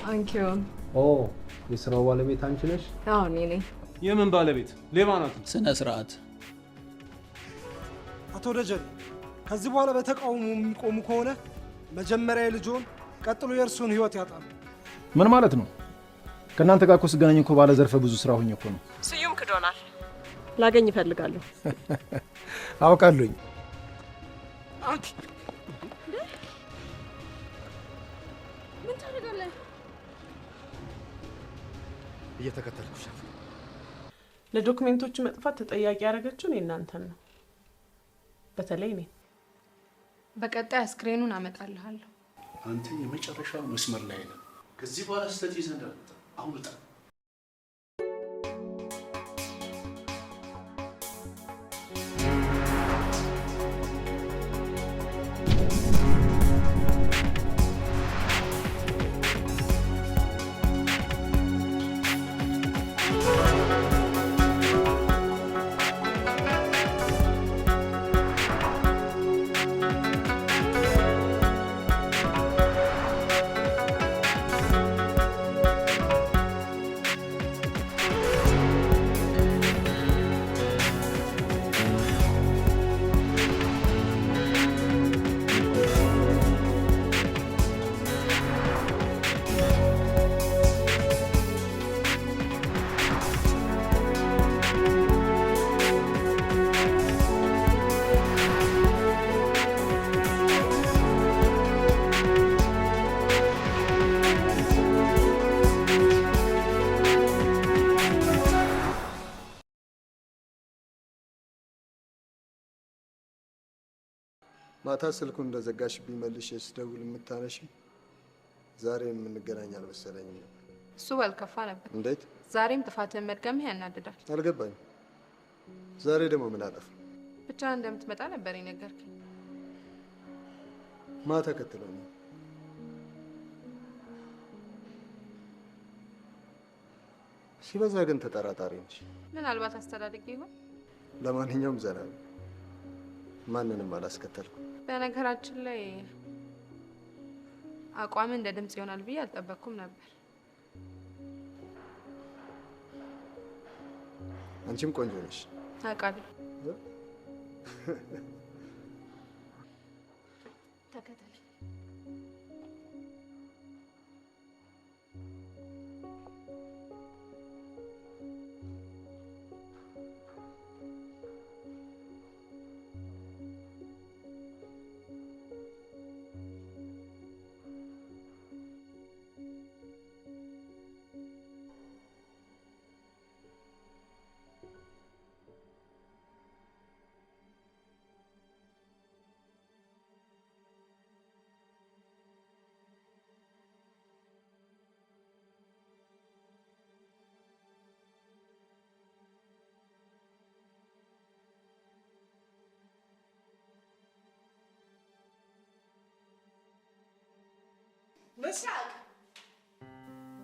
አንቺው የስራው ባለቤት አንቺ ነሽ? አዎ እኔ ነኝ። የምን ባለቤት? ሌባ ናት። ስነ ስርዓት። አቶ ደጀን ከዚህ በኋላ በተቃውሞ የሚቆሙ ከሆነ መጀመሪያ የልጆን ቀጥሎ የእርሱን ህይወት ያጣሉ። ምን ማለት ነው? ከእናንተ ጋር እኮ ስገናኝ እኮ ባለ ዘርፈ ብዙ ስራ ሆኜ እኮ ነው። ስዩም ክዶናል። ላገኝ እፈልጋለሁ። አውቃለሁኝ። አንቺ ምን ታደርጋለህ? እየተከተልኩሽ። ለዶክሜንቶቹ መጥፋት ተጠያቂ ያደረገችው እኔ እናንተን ነው። በተለይ እኔ በቀጣይ አስክሬኑን አመጣልሃለሁ። አንተ የመጨረሻው መስመር ላይ ነህ። ከዚህ በኋላ ስተት ይዘህ አሁን ውጣ። ማታ ስልኩን እንደዘጋሽብኝ መልሼ ስደውል የምታነሺ ዛሬ የምንገናኝ አልመሰለኝም ነበር። እሱ ባልከፋ ነበር። እንዴት? ዛሬም ጥፋትን መድገምህ ያናድዳል። አልገባኝም። ዛሬ ደግሞ ምን አጠፋ? ብቻ እንደምትመጣ ነበር የነገርከኝ። ማታ ከተለኝ ሲበዛ ግን ተጠራጣሪ ነሽ። ምናልባት አስተዳደግ ይሆን? ለማንኛውም ዘና ነው። ማንንም አላስከተልኩም። በነገራችን ላይ አቋም እንደ ድምጽ ይሆናል ብዬ አልጠበቅኩም ነበር። አንቺም ቆንጆ ነሽ። አውቃለሁ። ተከተል። ምስራቅ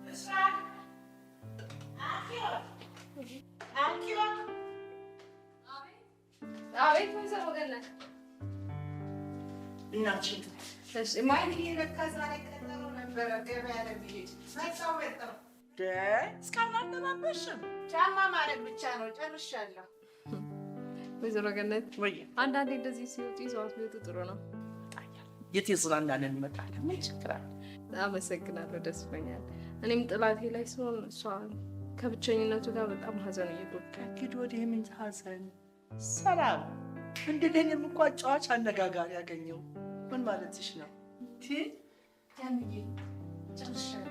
ምስራቅ አንኪዮት አቤት ወይዘሮ ገነት። እናችን እሺ ማይ ለካ ዛሬ ቀጠሮ ነበረ ገበያ ለመሄድ መጣው መጣው እስካሁን አልተባበሽም። ጫማ ማድረግ ብቻ ነው ጨርሻለሁ። ወይዘሮ ገነት ወይ አንዳንዴ እንደዚህ ሲወጡ ይዘዋት ቢወጡ ጥሩ ነው። የቴስላ እንዳለን ይመጣል። ምን ችግር አለ? አመሰግናለሁ፣ ደስ ብሎኛል። እኔም ጥላቴ ላይ ሲሆን እሷ ከብቸኝነቱ ጋር በጣም ሀዘን እየጎዳ እንግዲህ ወዲህ ምን ሀዘን ሰላም እንደኔ እንኳን ጨዋች አነጋጋሪ ያገኘው ምን ማለትሽ ነው? ያንዬ ጨርሻለሁ።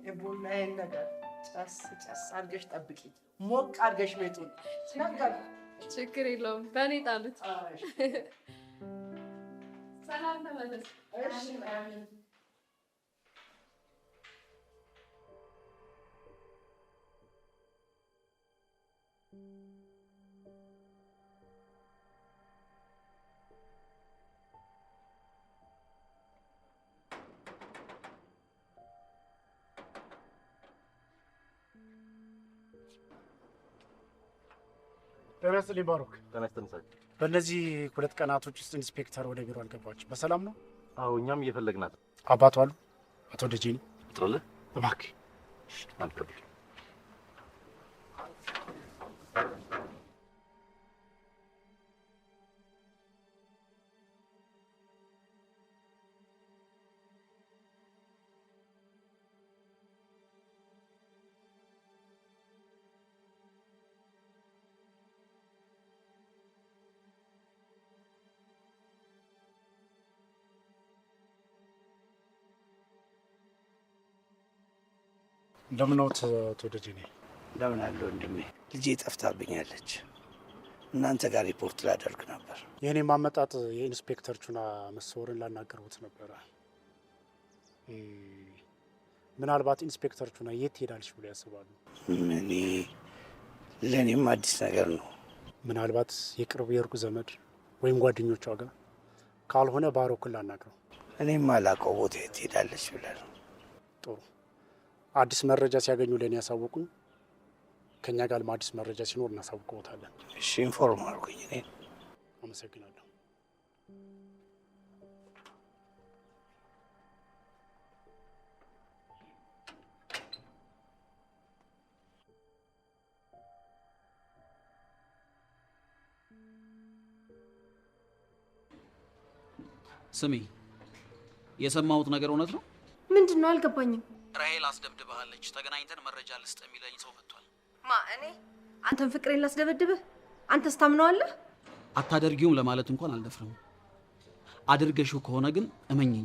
የቡናዬን ነገር ጨስ አድርገሽ ጠብቂ። ሞቅ አድርገሽ ቤቱን ነገር ችግር የለውም። በእኔ ጣሉት። ሰላም ተመለስ። ተነስ ሊባሮክ ተነስተንሳች በእነዚህ 2 ቀናቶች ውስጥ ኢንስፔክተር ወደ ቢሮ አልገባችም። በሰላም ነው? አዎ እኛም እየፈለግናት። አባቷ አሉ? አቶ ደጄኒ ጥሩልህ እባክህ አንተብኝ እንደምን ነው ተወደጀኔ? እንደምን አለ ወንድሜ። ልጄ ጠፍታብኛለች። እናንተ ጋር ሪፖርት ላደርግ ነበር። የኔ ማመጣጥ የኢንስፔክተር ቹና መሰወርን ላናገሩት ነበር። ምናልባት ኢንስፔክተር ቹና የት ሄዳለች ብሎ ያስባሉ? እኔ ለኔም አዲስ ነገር ነው። ምናልባት የቅርብ የሩቅ ዘመድ ወይም ጓደኞቿ ጋር ካልሆነ ባሮክን ላናግረው። እኔም አላውቀው ቦታ የት ሄዳለች ብለህ ነው። ጥሩ አዲስ መረጃ ሲያገኙ ለኔ ያሳውቁኝ። ከኛ ጋርም አዲስ መረጃ ሲኖር እናሳውቀውታለን። እሺ ኢንፎርም አድርጉኝ። እኔ አመሰግናለሁ። ስሚ፣ የሰማሁት ነገር እውነት ነው? ምንድን ነው? አልገባኝም። ራሄል አስደብድበሃለች፣ ተገናኝተን መረጃ ልስጥ የሚለኝ ሰው መጥቷል። ማ እኔ? አንተን ፍቅሬን ላስደበድብህ? አንተስ ታምነዋለህ? አታደርጊውም ለማለት እንኳን አልደፍርም። አድርገሽው ከሆነ ግን እመኝኝ፣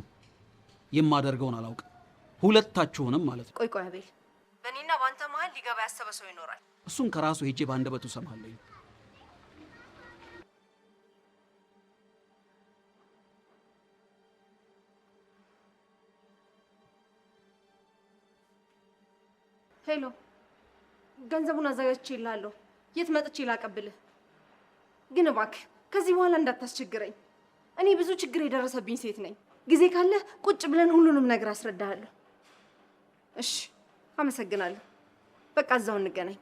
የማደርገውን አላውቅም። ሁለታችሁንም ማለት ነው። ቆይ አቤል፣ በእኔና በአንተ መሀል ሊገባ ያሰበ ሰው ይኖራል። እሱን ከራሱ ሄጄ በአንደበቱ እሰማለሁ። ሄሎ፣ ገንዘቡን አዘጋጅቼ እልሃለሁ። የት መጥቼ ላቀብልህ? ግን እባክህ ከዚህ በኋላ እንዳታስቸግረኝ። እኔ ብዙ ችግር የደረሰብኝ ሴት ነኝ። ጊዜ ካለ ቁጭ ብለን ሁሉንም ነገር አስረዳሃለሁ። እሺ፣ አመሰግናለሁ። በቃ እዛው እንገናኝ።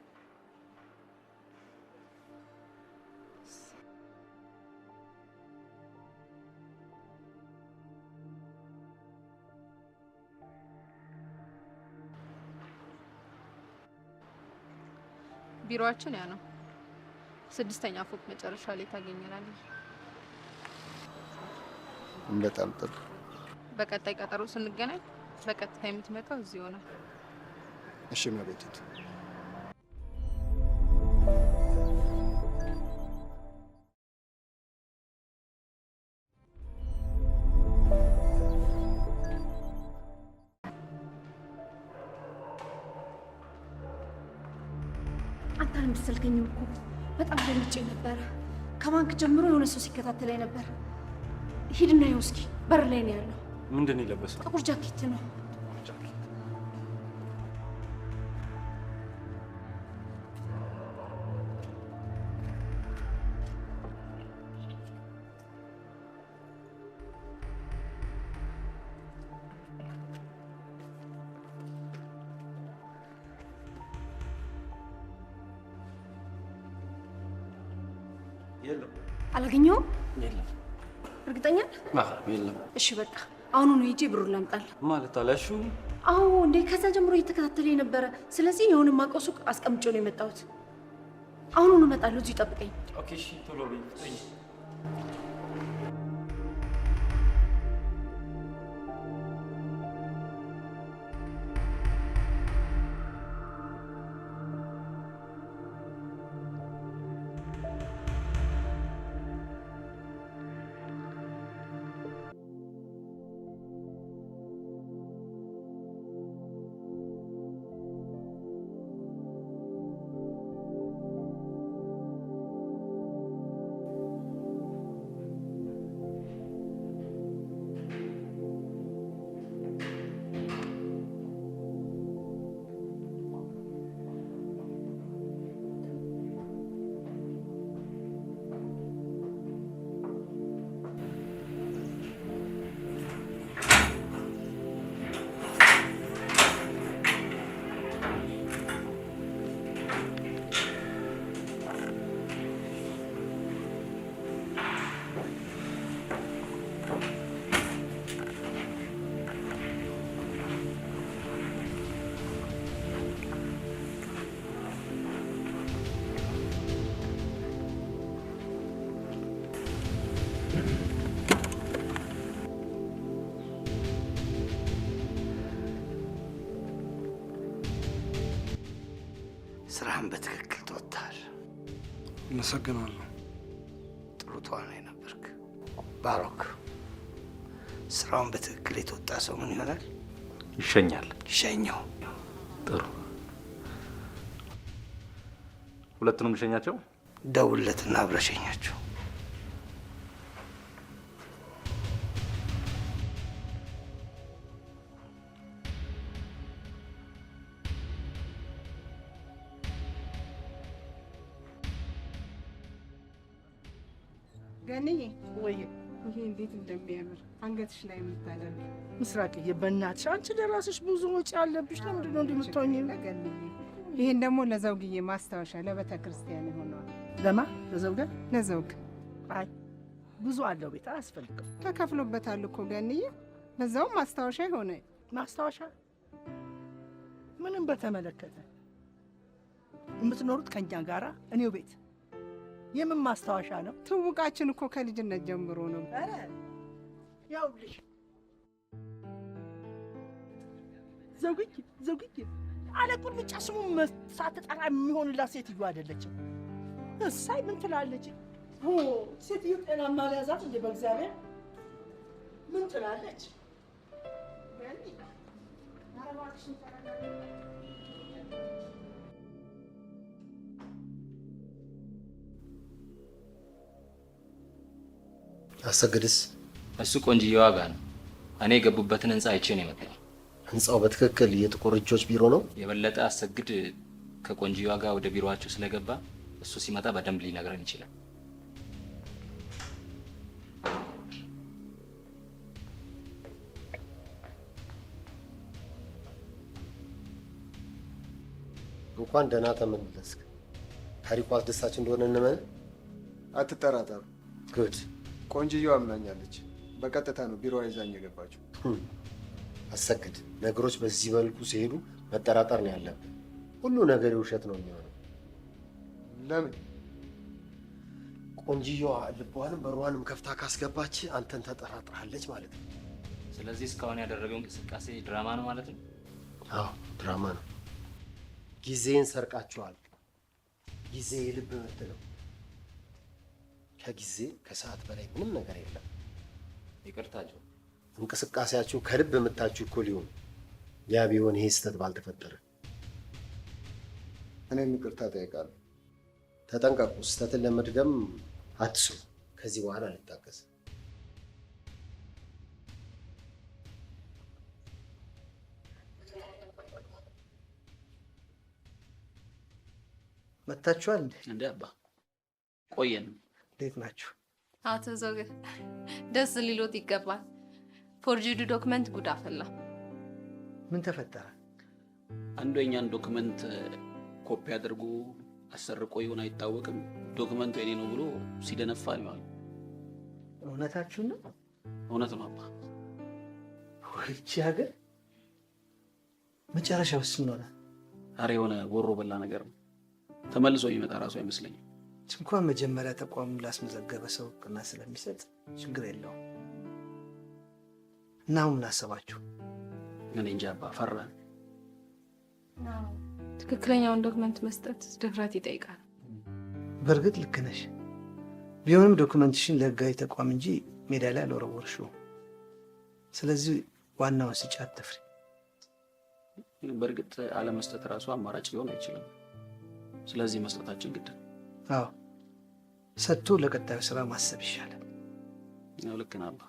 ቢሮአችን ያ ነው። 6ኛ ፎቅ መጨረሻ ላይ ታገኘናለህ። በጣም ጥሩ። በቀጣይ ቀጠሮ ስንገናኝ በቀጥታ የምትመጣው እዚህ ይሆናል። እሺ መቤቴት። አንተ አልመሰልከኝም እኮ በጣም ደንግጬ ነበረ። ከባንክ ጀምሮ የሆነ ሰው ሲከታተለኝ ነበር። ሂድና ይኸው እስኪ በር ላይ ነው ያለው። ምንድን ነው የለበሰው? ጥቁር ጃኬት ነው። የለም። አላገኘሁም? የለም። እርግጠኛ ነህ? የለም። እሺ በቃ አሁኑኑ ሂጄ ብሩን ላምጣልህ። ማለት አላልሽውም? አዎ እንዴ፣ ከዛ ጀምሮ እየተከታተለኝ ነበረ። ስለዚህ የሆነ የማውቀው ሱቅ አስቀምጬው ነው የመጣሁት። አሁኑኑ እመጣለሁ፣ እዚሁ ጠብቀኝ። ኦኬ እሺ፣ ቶሎ በይ። አመሰግናለሁ። ጥሩ ተዋናይ ነበርክ ባሮክ። ስራውን በትክክል የተወጣ ሰው ምን ይሆናል? ይሸኛል። ሸኘው። ጥሩ። ሁለቱንም ሸኛቸው። ደውለትና አብረህ ሸኛቸው። ገንዬ ወይ ይሄ እንዴት እንደሚያምር አንገትሽ ላይ የምታደርግ ምስራቅዬ፣ በእናትሽ አንቺ ለራስሽ ብዙ ወጪ አለብሽ። ለምንድን ነው እንደምትሆኚው? ገንዬ ይሄን ደግሞ ለዘውግዬ ማስታወሻ ለቤተ ክርስቲያን ይሆናል። ለማ ለዘውገ ለዘውግ አይ ብዙ አለው ቤት አያስፈልግም። ተከፍሎበታል እኮ ገንዬ፣ በዛውም ማስታወሻ ይሆነ። ማስታወሻ ምንም በተመለከተ የምትኖሩት ከኛ ጋራ እኔው ቤት የምን ማስታወሻ ነው? ትውቃችን እኮ ከልጅነት ጀምሮ ነው። አረ ያውልሽ ዘውግዬ አለ ቁልምጫ ስሙ ሳትጠራ የሚሆንላት ሴትዮ አይደለችም። እሳይ ምን ትላለች? ሴትዮ ጤናማ ሊያዛት እንደ በእግዚአብሔር ምን ትላለች? አሰግድስ እሱ ቆንጅዬዋ ጋር ነው። እኔ የገቡበትን ህንጻ አይቼ ነው የመጣው። ህንጻው በትክክል የጥቁር እጆች ቢሮ ነው? የበለጠ አሰግድ ከቆንጅዬዋ ጋር ወደ ቢሮአቸው ስለገባ እሱ ሲመጣ በደንብ ሊነግረን ይችላል። እንኳን ደህና ተመለስክ። ታሪኩ አስደሳች እንደሆነ እንመን። አትጠራጠሩ። ጉድ። ቆንጅዬው አምናኛለች። በቀጥታ ነው ቢሮዋ ይዛኝ የገባችው። አሰግድ፣ ነገሮች በዚህ መልኩ ሲሄዱ መጠራጠር ነው ያለብን። ሁሉ ነገር የውሸት ነው የሚሆነው። ለምን? ቆንጅዬዋ ልቧንም በሯንም ከፍታ ካስገባች አንተን ተጠራጥራለች ማለት ነው። ስለዚህ እስካሁን ያደረገው እንቅስቃሴ ድራማ ነው ማለት ነው? አዎ ድራማ ነው። ጊዜን ሰርቃችኋል። ጊዜ የልብ ምት ነው። ከጊዜ ከሰዓት በላይ ምንም ነገር የለም። ይቅርታችሁ። እንቅስቃሴያችሁ ከልብ ምታችሁ እኮ ሊሆን ያ ቢሆን ይሄ ስህተት ባልተፈጠረ። እኔም ይቅርታ ጠይቃለሁ። ተጠንቀቁ። ስህተትን ለመድገም አትስሩ። ከዚህ በኋላ ልታገዝ። መታችኋል እንዴ? አባ ቆየን። እንዴት ናችሁ? አቶ ዘውገ ደስ ሊሎት ይገባል። ፎርጅድ ዶክመንት ጉድ አፈላ። ምን ተፈጠረ? አንዱ የኛን ዶክመንት ኮፒ አድርጎ አሰርቆ ይሆን አይታወቅም። ዶክመንቱ የኔ ነው ብሎ ሲደነፋ ነው። እውነታችሁ ነው? እውነት ነው አባ። ወይቺ ሀገር መጨረሻውስ ምን ሆነ? አረ የሆነ ወሮ በላ ነገር ነው። ተመልሶ የሚመጣ ራሱ አይመስለኝም። እንኳን መጀመሪያ ተቋሙ ላስመዘገበ ሰው እውቅና ስለሚሰጥ ችግር የለውም። እና አሁን ምን አሰባችሁ? እኔ እንጃ አባ፣ ፈራን። ትክክለኛውን ዶክመንት መስጠት ድፍረት ይጠይቃል። በእርግጥ ልክ ነሽ። ቢሆንም ዶክመንትሽን ለህጋዊ ተቋም እንጂ ሜዳ ላይ አልወረወርሽውም። ስለዚህ ዋናውን ስጪ፣ አትፍሪ። በእርግጥ አለመስጠት ራሱ አማራጭ ሊሆን አይችልም። ስለዚህ መስጠታችን ግድ ነው። አዎ ሰጥቶ ለቀጣዩ ስራ ማሰብ ይሻላል። ያው ልክ ነህ አባ።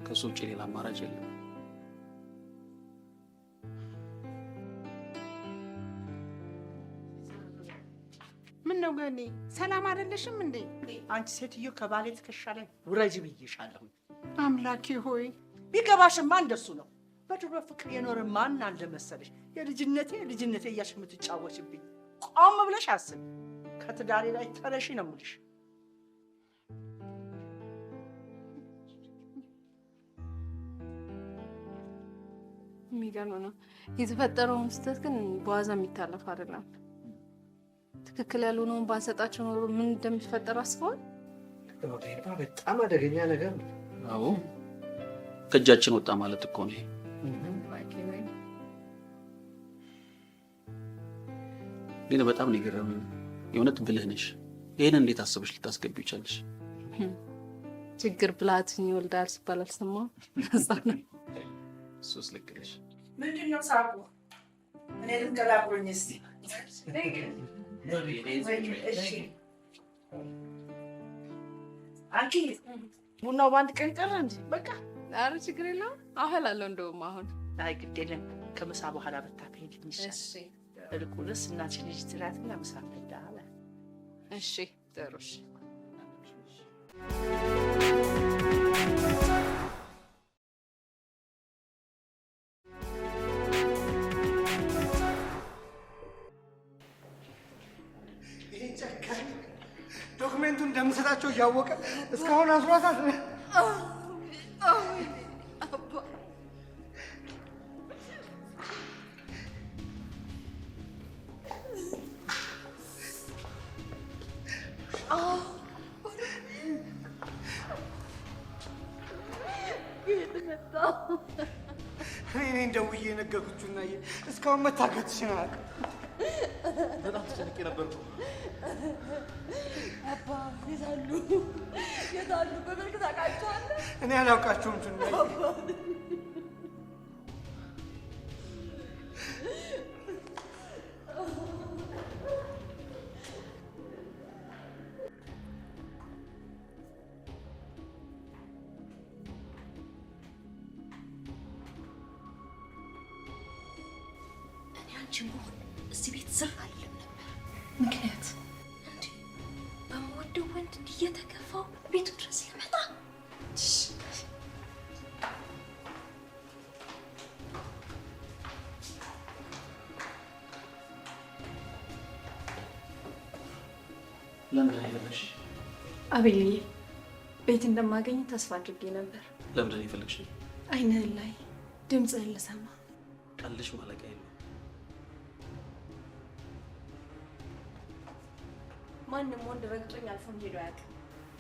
ከሱ ውጭ ሌላ አማራጭ የለም። ምን ነው ገኒ፣ ሰላም አይደለሽም እንዴ? አንቺ ሴትዮ ከባሌ ትከሻ ላይ ውረጅ ብዬሻለሁ። አምላኬ ሆይ፣ ቢገባሽማ እንደሱ ነው። በድሮ ፍቅር የኖረ ማን አለ መሰለሽ? የልጅነቴ እያልሽ የምትጫወችብኝ። ቆም ብለሽ አስብ። ከትዳሬ ላይ ተነሺ ነው የምልሽ። የሚገርም ነው። የተፈጠረውን ስህተት ግን በዋዛ የሚታለፍ አይደለም። ትክክል ያልሆነውን ባንሰጣቸው ኖሮ ምን እንደሚፈጠር አስበዋል? በጣም አደገኛ ነገር ነው። አዎ ከእጃችን ወጣ ማለት እኮ ነው። ግን በጣም ነው የገረመኝ። የእውነት ብልህ ነሽ። ይህን እንዴት አስበሽ ልታስገቢው ይቻልሽ? ችግር ብልሃትን ይወልዳል ሲባል አልሰማሁም? እዛ ነው። እሱስ ልክ ነሽ። ምንድን ነው ሳቁ? እኔ ልንገላግሎኝ እስቲ። እሺ አንቺ ቡናው በአንድ ቀን ቀረ እንጂ በቃ። ኧረ ችግር የለውም አፈላለሁ። እንደውም አሁን አይ ግድ የለም ከምሳ በኋላ ብታፈይልኝ ይሻላል። እሺ እልቁንስ እናትሽ ልጅ ትላትና ምሳ እንብላ አለ። እሺ ጥሩ እሺ። ዶክሜንቱን እንደምሰጣቸው እያወቀ እስካሁን አስሯታል። እኔ ደውዬ የነገርኩችሁ እና እስካሁን መታገትሽን አያውቅም። በጣም ተጨንቄ ነበር። አባ የታሉ የታሉ? በመልክ ታውቃቸዋለህ? እኔ አላውቃቸውም። ቱና እኔ አንቺ መሆን እዚህ ቤት ዝር አልልም ነበር። ምክንያት እንዴ በምወደው ወንድ እየተገፋው ቤቱ ድረስ ልመጣ? ለምን አይፈለግሽ? አቤልዬ ቤት እንደማገኝ ተስፋ አድርጌ ነበር። ለምንድን ነው የፈለግሽ? አይንህን ላይ ድምፅህን ልሰማ። ቀልሽ ማለቂያ የለም። ማንም ወንድ ረግጦኝ አልፎም ሄዶ አያውቅም።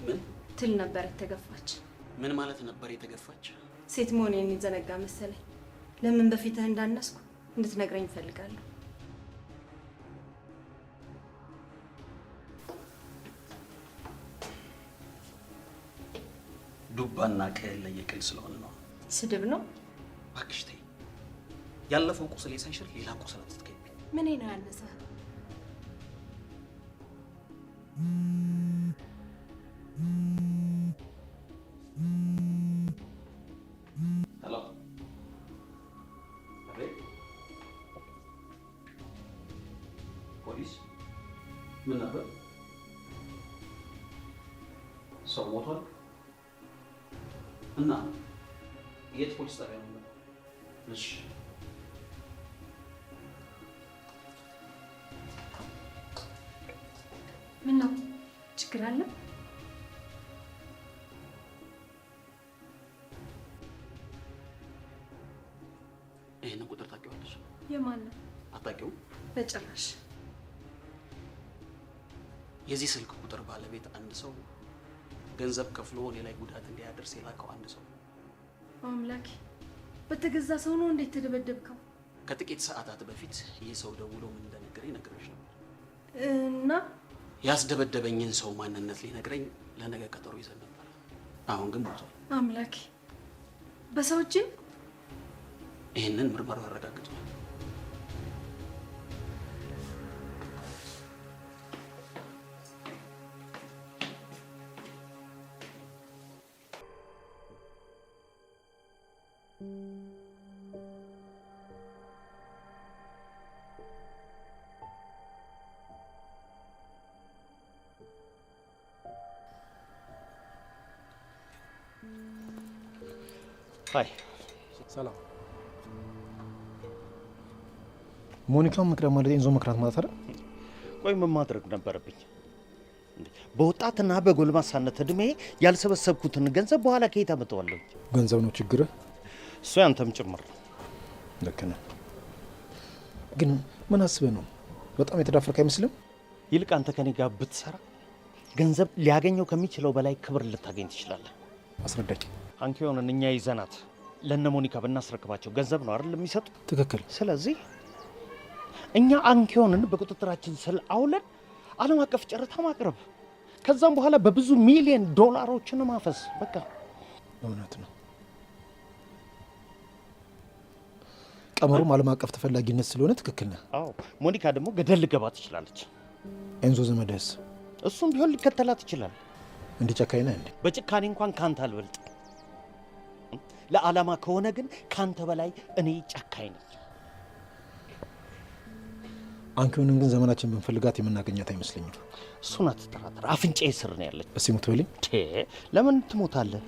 ምን ትል ነበር የተገፋች። ምን ማለት ነበር የተገፋች? ሴት መሆኔን ይዘነጋ መሰለኝ። ለምን በፊትህ እንዳነስኩ እንድትነግረኝ እፈልጋለሁ። ዱባና ቀል ለየቅል ስለሆነ ነው። ስድብ ነው። እባክሽ ተይ። ያለፈው ቁስሌ ሳይሽር ሌላ ቁስል አትትገቢ። ምን ነው ያነሰ? ሄሎ ፖሊስ ምን ነበር? ሰው ሞቷል እና የት ፖሊስ ጣቢያ ነው? እሺ ምን ነው ችግር አለ? ይሄንን ቁጥር ታውቂዋለሽ? የማን ነው? አታውቂውም? በጭራሽ። የዚህ ስልክ ቁጥር ባለቤት አንድ ሰው ገንዘብ ከፍሎ እኔ ላይ ጉዳት እንዲያደርስ የላከው አንድ ሰው። አምላኬ፣ በተገዛ ሰው ነው እንዴት ተደበደብከው? ከጥቂት ሰዓታት በፊት ይህ ሰው ደውሎ ምን እንደነገረኝ ነግሬሽ ነበር። እና ያስደበደበኝን ሰው ማንነት ሊነግረኝ ለነገ ቀጠሮ ይዘን ነበር። አሁን ግን ሞቷል። አምላኬ፣ በሰው እጅ? ይህንን ምርመራው ያረጋግጧል። ሃይ ሰላም። ሞኒካን መቅረብ ማለት ኤንዞ መክራት ማለት አይደል? ቆይ ምን ማድረግ ነበረብኝ? በወጣትና በጎልማሳነት እድሜ ያልሰበሰብኩትን ገንዘብ በኋላ ከየት አመጣዋለሁ? ገንዘብ ነው ችግርህ? እሱ ያንተም ጭምር። ልክ ነህ። ግን ምን አስበህ ነው? በጣም የተዳፈርክ አይመስልም? ይልቅ አንተ ከኔ ጋር ብትሰራ ገንዘብ ሊያገኘው ከሚችለው በላይ ክብር ልታገኝ ትችላለህ። አስረዳኝ። አንኪዮንን እኛ ይዘናት ለነ ሞኒካ ብናስረክባቸው ገንዘብ ነው አይደል የሚሰጡ? ትክክል። ስለዚህ እኛ አንኪዮንን በቁጥጥራችን ስር አውለን ዓለም አቀፍ ጨረታ ማቅረብ ከዛም በኋላ በብዙ ሚሊዮን ዶላሮችን ማፈስ። በቃ እውነት ነው። ቀመሩም ዓለም አቀፍ ተፈላጊነት ስለሆነ ትክክል ነህ። አዎ ሞኒካ ደግሞ ገደል ልገባ ትችላለች። ኤንዞ ዘመድህስ? እሱም ቢሆን ሊከተላት ይችላል። እንዲህ ጨካኝ ነህ እንዴ? በጭካኔ እንኳን ካንተ አልበልጥ። ለዓላማ ከሆነ ግን ካንተ በላይ እኔ ጨካኝ ነኝ። አንኪዮንን ግን ዘመናችን ብንፈልጋት የምናገኛት አይመስለኝም። እሱን አትጠራጠር። አፍንጫዬ ስር ነው ያለች። እስኪ ሙት በልኝ። ለምን ትሞታለህ?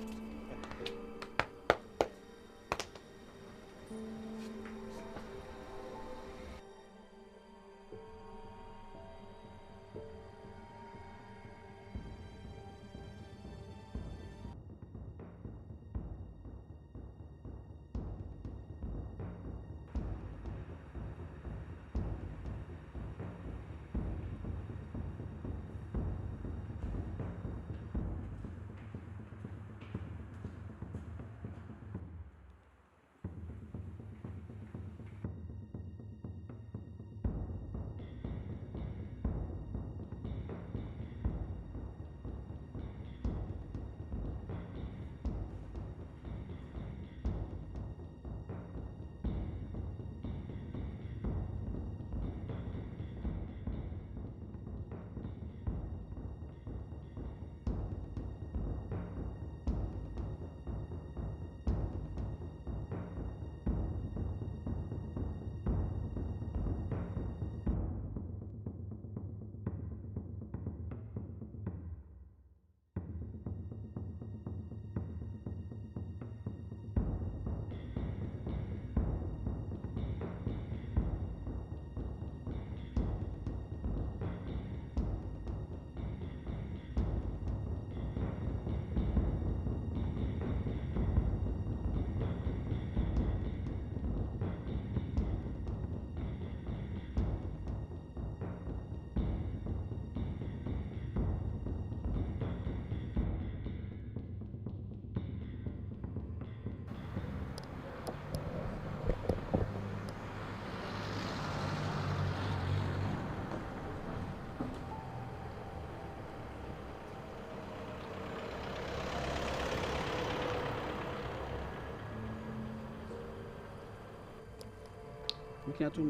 ምክንያቱም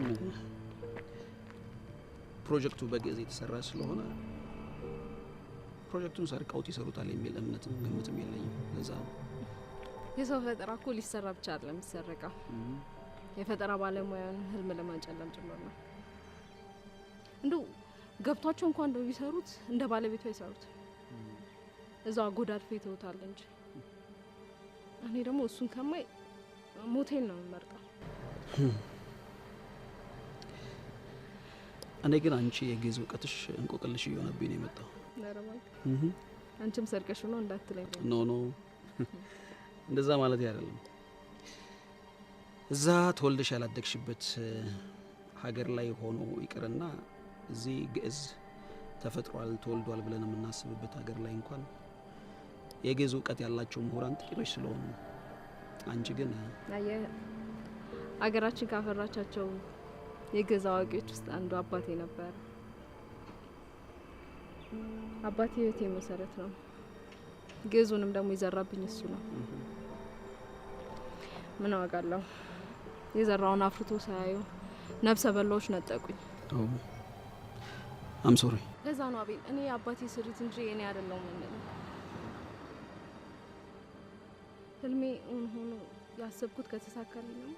ፕሮጀክቱ በግዕዝ የተሰራ ስለሆነ ፕሮጀክቱን ሰርቀውት ይሰሩታል የሚል እምነትም ግምትም የለኝም። ለዛ ነው የሰው ፈጠራ እኮ ሊሰራ ብቻ አይደለም የሚሰረቀው፣ የፈጠራ ባለሙያን ህልም ለማንጨለም ጭምር ነው። እንደው ገብቷቸው እንኳን እንደው ቢሰሩት እንደ ባለቤቱ አይሰሩት፣ እዛው አጎዳድፈው ይተውታል እንጂ። እኔ ደግሞ እሱን ከማይ ሞቴን ነው የምመርጠው። እኔ ግን አንቺ የግዕዝ እውቀትሽ እንቆቅልሽ እየሆነብኝ ነው የመጣው። አንቺም ሰርቀሽ ነው እንዳትለኝ። ኖ እንደዛ ማለት አይደለም። እዛ ተወልደሽ ያላደግሽበት ሀገር ላይ ሆኖ ይቅርና እዚህ ግዕዝ ተፈጥሯል ተወልዷል ብለን የምናስብበት ሀገር ላይ እንኳን የግዕዝ እውቀት ያላቸው ምሁራን ጥቂቶች ስለሆኑ፣ አንቺ ግን አገራችን ካፈራቻቸው የግዕዝ አዋቂዎች ውስጥ አንዱ አባቴ ነበር። አባቴ ህይወቴ መሰረት ነው። ግዕዙንም ደግሞ የዘራብኝ እሱ ነው። ምን አውቃለሁ፣ የዘራውን አፍርቶ ሳያዩ ነፍሰ በላዎች ነጠቁኝ። አም ሶሪ። ለዛ ነው አቤል፣ እኔ አባቴ ስሪት እንጂ እኔ አይደለሁም የምንለው። ህልሜ እውን ሆኖ ያሰብኩት ከተሳካልኝ ነው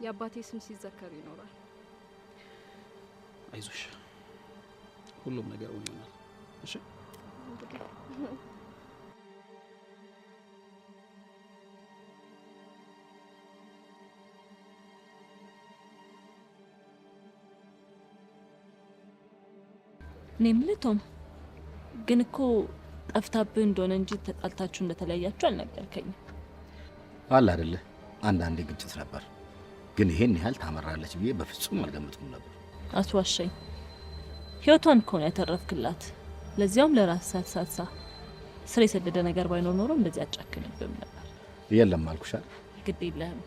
የአባቴ ስም ሲዘከር ይኖራል። አይዞሽ፣ ሁሉም ነገር እውን ይሆናል። እሺ እኔ የምልህ ቶም፣ ግን እኮ ጠፍታብህ እንደሆነ እንጂ ተጣልታችሁ እንደተለያያችሁ አልነገርከኝም። አለ አይደለ? አንዳንዴ ግጭት ነበር፣ ግን ይሄን ያህል ታመራለች ብዬ በፍጹም አልገመትኩም ነበር። አትዋሸኝ። ህይወቷን እኮ ነው ያተረፍክላት፣ ለዚያውም ለራስ ሳትሳሳ። ስር የሰደደ ነገር ባይኖር ኖሮ እንደዚህ አጫክንብም ነበር። የለም አልኩሻ። ግድ የለህም፣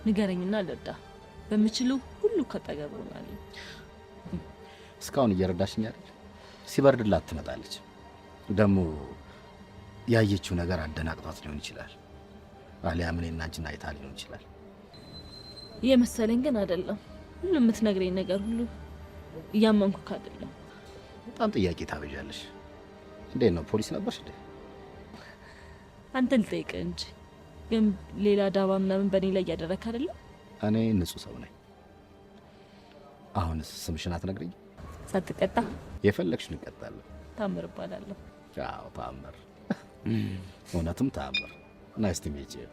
ንገረኝና ልርዳ። በምችለው ሁሉ ከጠገብ ሆናለሁ። እስካሁን እየረዳሽኝ አይደል? ሲበርድላት ትመጣለች። ደግሞ ያየችው ነገር አደናቅቷት ሊሆን ይችላል። አሊያም እኔና አንቺን አይታ ሊሆን ይችላል። የመሰለኝ ግን አይደለም። ሁሉ የምትነግረኝ ነገር ሁሉ እያመንኩክ አይደለም። በጣም ጥያቄ ታበዣለሽ። እንዴት ነው ፖሊስ ነበርሽ እንዴ? አንተ ልጠይቅህ እንጂ ግን ሌላ ዳባ ምናምን በእኔ ላይ እያደረክ አይደለም? እኔ ንጹህ ሰው ነኝ። አሁንስ ስምሽን አትነግሪኝ? ሳትቀጣ የፈለግሽን እንቀጣለን። ታምር እባላለሁ። አዎ ታምር፣ እውነትም ታምር። ናይስ ቱ ሚት ዩ